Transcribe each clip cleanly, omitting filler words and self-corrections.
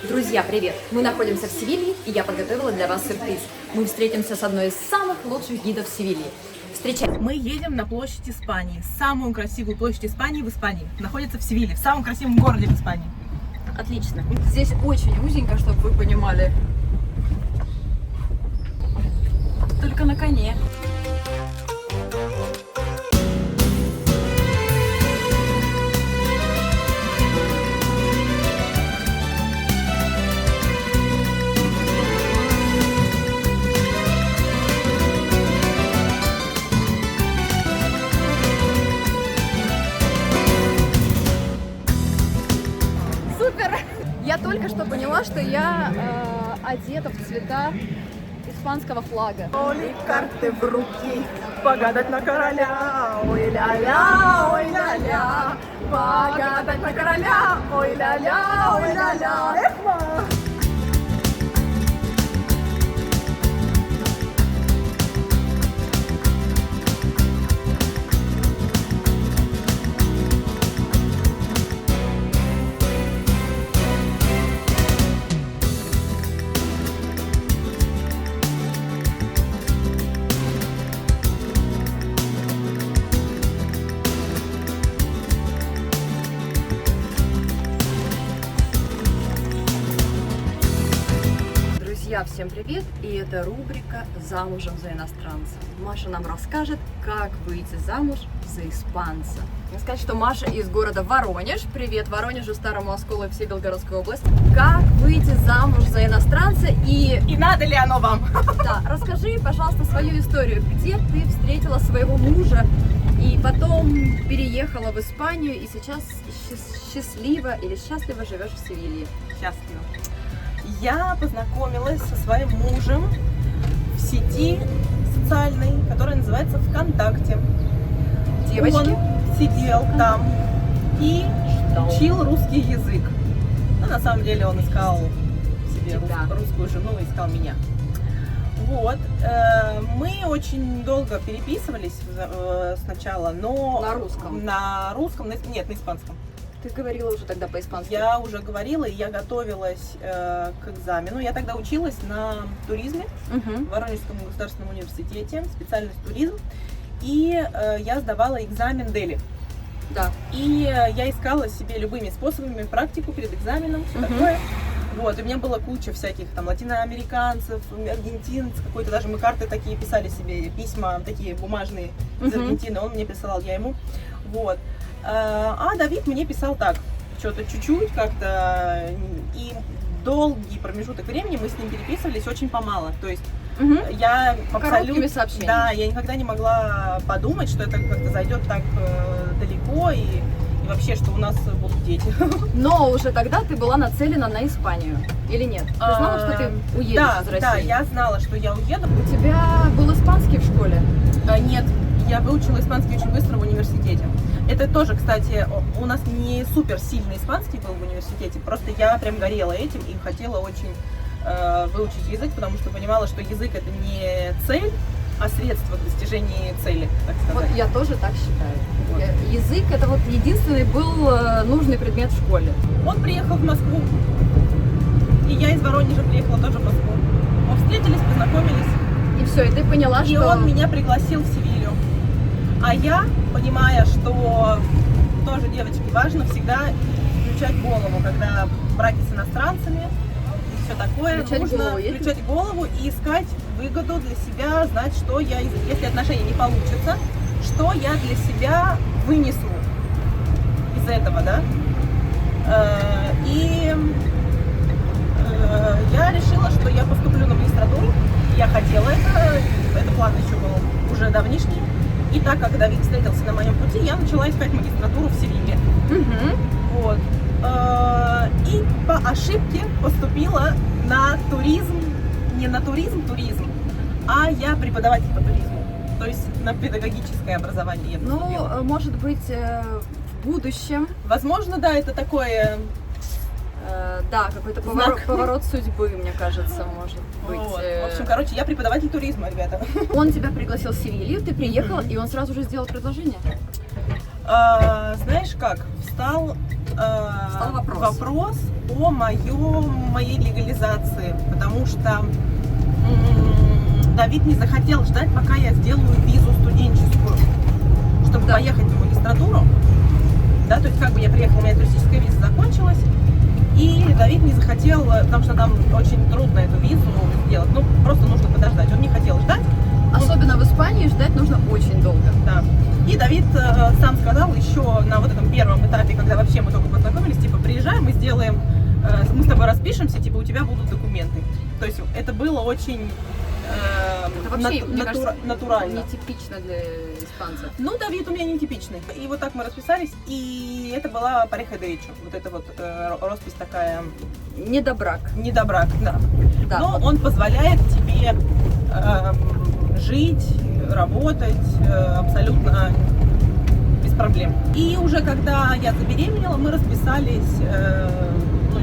Друзья, привет! Мы находимся в Севилье, и я подготовила для вас сюрприз. Мы встретимся с одной из самых лучших гидов Севильи. Встречайте! Мы едем на площадь Испании, самую красивую площадь Испании в Испании. Находится в Севилье, в самом красивом городе в Испании. Отлично. Здесь очень узенько, чтобы вы понимали. Только на коне. Супер! Я только что поняла, что я одета в цвета испанского флага. Оли карты в руки, погадать на короля, ой ля-ля, ой ля-ля, погадать на короля, ой ля-ля, ой ля-ля. Эхма! Друзья, всем привет! И это рубрика «Замужем за иностранца». Маша нам расскажет, как выйти замуж за испанца. Я скажу, что Маша из города Воронеж. Привет Воронежу, Старому Осколу и всей Белгородской области. Как выйти замуж за иностранца и надо ли оно вам? Да, расскажи, пожалуйста, свою историю. Где ты встретила своего мужа и потом переехала в Испанию и сейчас счастливо или счастливо живешь в Севилье? Счастливо. Я познакомилась со своим мужем в сети социальной, которая называется ВКонтакте. Девочки? Он сидел там и учил русский язык. Но на самом деле он искал себе русскую жену и искал меня. Вот. Мы очень долго переписывались сначала, но... На русском? На русском, нет, на испанском. Ты говорила уже тогда по-испански? Я уже говорила, и я готовилась к экзамену. Я тогда училась на туризме в Воронежском государственном университете, специальность туризм. И я сдавала экзамен Дели. Да. И я искала себе любыми способами практику перед экзаменом, все такое. Вот, и у меня была куча всяких там латиноамериканцев, аргентинцев, какой-то даже мы карты такие писали себе, письма такие бумажные из Аргентины, он мне присылал, я ему. Вот. А Давид мне писал так, что-то чуть-чуть как-то, и долгий промежуток времени мы с ним переписывались очень помало, то есть я абсолютно, сообщениями. Да, я никогда не могла подумать, что это как-то зайдет так далеко и вообще, что у нас будут дети. Но уже тогда ты была нацелена на Испанию, или нет? Ты знала, что ты уедешь из России? Да, я знала, что я уеду. У тебя был испанский в школе? Нет, я выучила испанский очень быстро в университете. Это тоже, кстати, у нас не супер сильный испанский был в университете, просто я прям горела этим и хотела очень выучить язык, потому что понимала, что язык это не цель, а средство к достижению цели, так сказать. Вот я тоже так считаю. Вот. Язык это вот единственный был нужный предмет в школе. Он приехал в Москву, и я из Воронежа приехала тоже в Москву. Мы встретились, познакомились. И все, и ты поняла, и что... он меня пригласил в Севилью. А я, понимая, что тоже, девочки, важно всегда включать голову, когда браки с иностранцами и все такое, нужно включать голову и искать выгоду для себя, знать, что я, если отношения не получатся, что я для себя вынесу из этого, да. И я решила, что я поступлю на магистратуру. Я хотела это план еще был уже давнишний. И так как Давид встретился на моем пути, я начала искать магистратуру в Севилье. Вот. И по ошибке поступила на туризм, не на туризм, а я преподаватель по туризму. То есть на педагогическое образование я поступила. Ну, может быть, в будущем. Возможно, да, это такое... Да, какой-то поворот судьбы, мне кажется, может быть. Вот. В общем, короче, я преподаватель туризма, ребята. Он тебя пригласил в Севилью, ты приехала, и он сразу же сделал предложение? Знаешь как, встал вопрос, о моей легализации, потому что Давид не захотел ждать, пока я сделаю визу студенческую, чтобы поехать в магистратуру. Да, то есть как бы я приехала, у меня туристическая виза закончилась, и Давид не захотел, потому что там очень трудно эту визу сделать, ну просто нужно подождать, он не хотел ждать. Особенно в Испании ждать нужно очень долго. Да. И Давид сам сказал еще на вот этом первом этапе, когда вообще мы только познакомились, типа, приезжай, мы сделаем, мы с тобой распишемся, типа, у тебя будут документы. То есть это было очень Это вообще, мне кажется, натурально. нетипично для испанцев. Ну, Давид у меня нетипичный. И вот так мы расписались, и это была pareja de hecho. Вот это вот роспись такая... Недобрак. Недобрак, да. Да. Но он позволяет тебе жить, работать абсолютно без проблем. И уже когда я забеременела, мы расписались,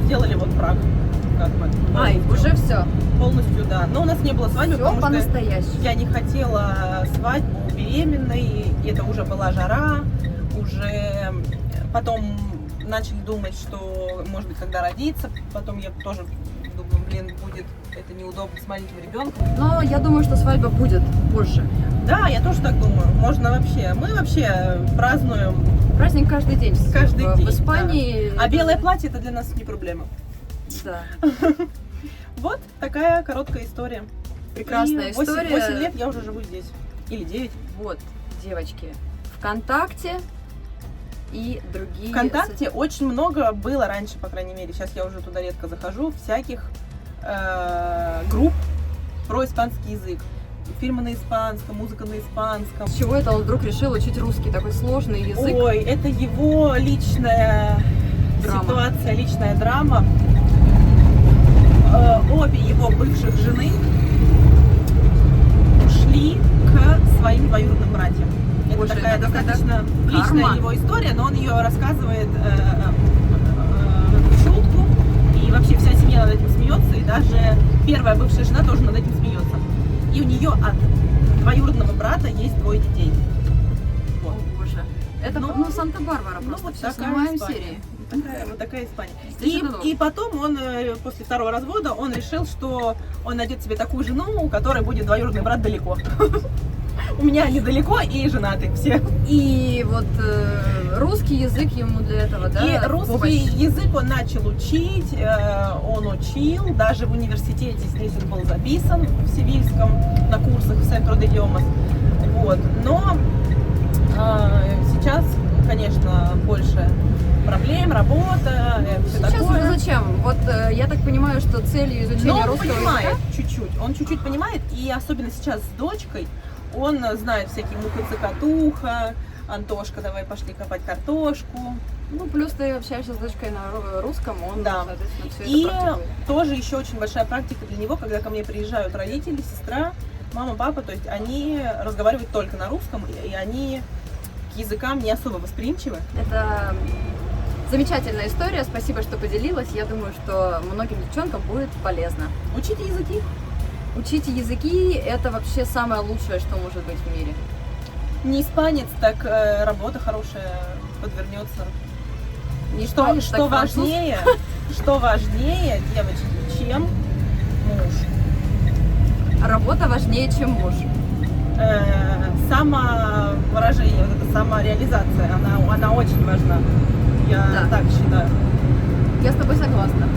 сделали вот брак. Как бы, уже все. Полностью, да. Но у нас не было свадьбы, Все потому по-настоящему. что я не хотела свадьбу беременной, и это уже была жара, уже потом начали думать, что, может быть, когда родиться, потом я тоже думаю, будет это неудобно с маленьким ребенком. Но я думаю, что свадьба будет позже. Да, я тоже так думаю. Можно вообще. Мы вообще празднуем. Праздник каждый день. Каждый день. В Испании. Да. А белое платье это для нас не проблема. Да. Вот такая короткая история. Прекрасная история. 8 лет я уже живу здесь. Или 9. Вот, девочки. ВКонтакте и другие... ВКонтакте очень много было раньше, по крайней мере. Сейчас я уже туда редко захожу. Всяких групп про испанский язык. Фильмы на испанском, музыка на испанском. С чего это он вдруг решил учить русский, такой сложный язык? Ой, это его личная ситуация, личная драма. Обе его бывших жены ушли к своим двоюродным братьям. Это Боже, такая это достаточно личная карма. его история, но он ее рассказывает в шутку, и вообще вся семья над этим смеется, и даже первая бывшая жена тоже над этим смеется. И у нее от двоюродного брата есть 2 детей. Вот. О, боже. Это, Санта-Барбара просто. Вот Все такая снимаем Испания. серии. Вот такая Испания. Действительно. И потом он, после второго развода, он решил, что он найдет себе такую жену, у которой будет двоюродный брат далеко. У меня они далеко и женаты все. И вот русский язык ему для этого, да? И русский помощь. язык он начал учить, он учил, даже в университете здесь он был записан, в Севильском, на курсах в Centro de Idiomas. Вот. Но сейчас, конечно, больше проблем, работа, все Сейчас такое. уже зачем? Вот я так понимаю, что целью изучения Но он русского понимает языка... чуть-чуть, он чуть-чуть понимает, и особенно сейчас с дочкой, он знает всякие муха-цокотуха, Антошка, давай пошли копать картошку. Ну, плюс ты общаешься с дочкой на русском, он, Да. соответственно, все И это практикует. тоже еще очень большая практика для него, когда ко мне приезжают родители, сестра, мама, папа, то есть они разговаривают только на русском, и они к языкам не особо восприимчивы. Это замечательная история, спасибо, что поделилась. Я думаю, что многим девчонкам будет полезно. Учите языки. Учите языки – это вообще самое лучшее, что может быть в мире. Не испанец, так работа хорошая подвернется. Не Что испанец, так француз. что важнее, девочки, чем муж? Работа важнее, чем муж. Самовыражение, вот эта самореализация, она очень важна. Я Да. так считаю. Я с тобой согласна.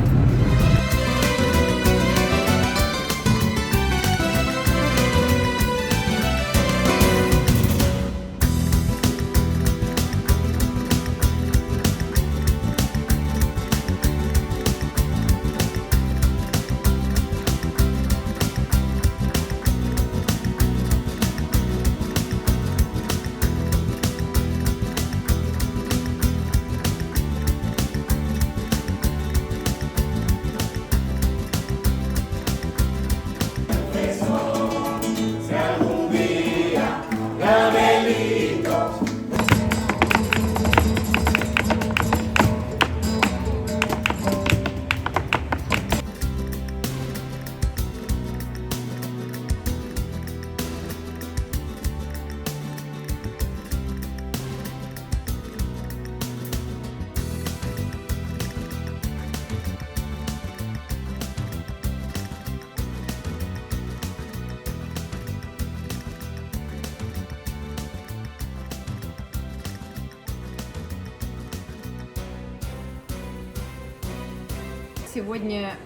Сегодня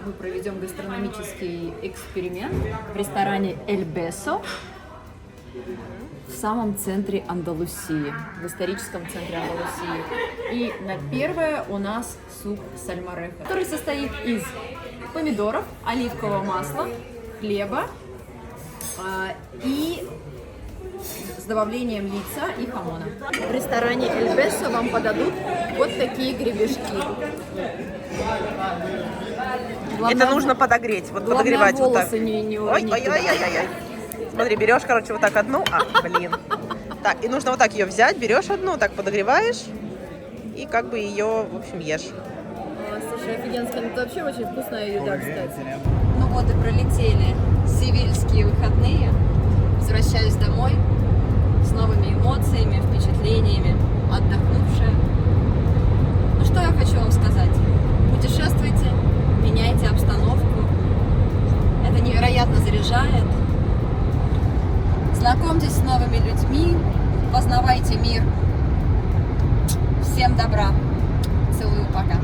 мы проведем гастрономический эксперимент в ресторане «Эль Бесо» в самом центре Андалусии, в историческом центре Андалусии. И на первое у нас суп сальмореха, который состоит из помидоров, оливкового масла, хлеба и с добавлением яйца и хамона. В ресторане «Эль Бесо» вам подадут вот такие гребешки. Это нужно подогреть, вот подогревать вот так. Не Ой. Смотри, берешь, короче, вот так одну, Так, и нужно вот так ее взять, берешь одну, так подогреваешь и как бы ее, в общем, ешь. Слушай, офигенская, это вообще очень вкусная еда, кстати. Ну вот и пролетели севильские выходные. Возвращаюсь домой с новыми эмоциями, впечатлениями, отдохнувшая. Ну что я хочу вам сказать? Путешествуйте, меняйте обстановку. Это невероятно заряжает. Знакомьтесь с новыми людьми, познавайте мир. Всем добра. Целую, пока.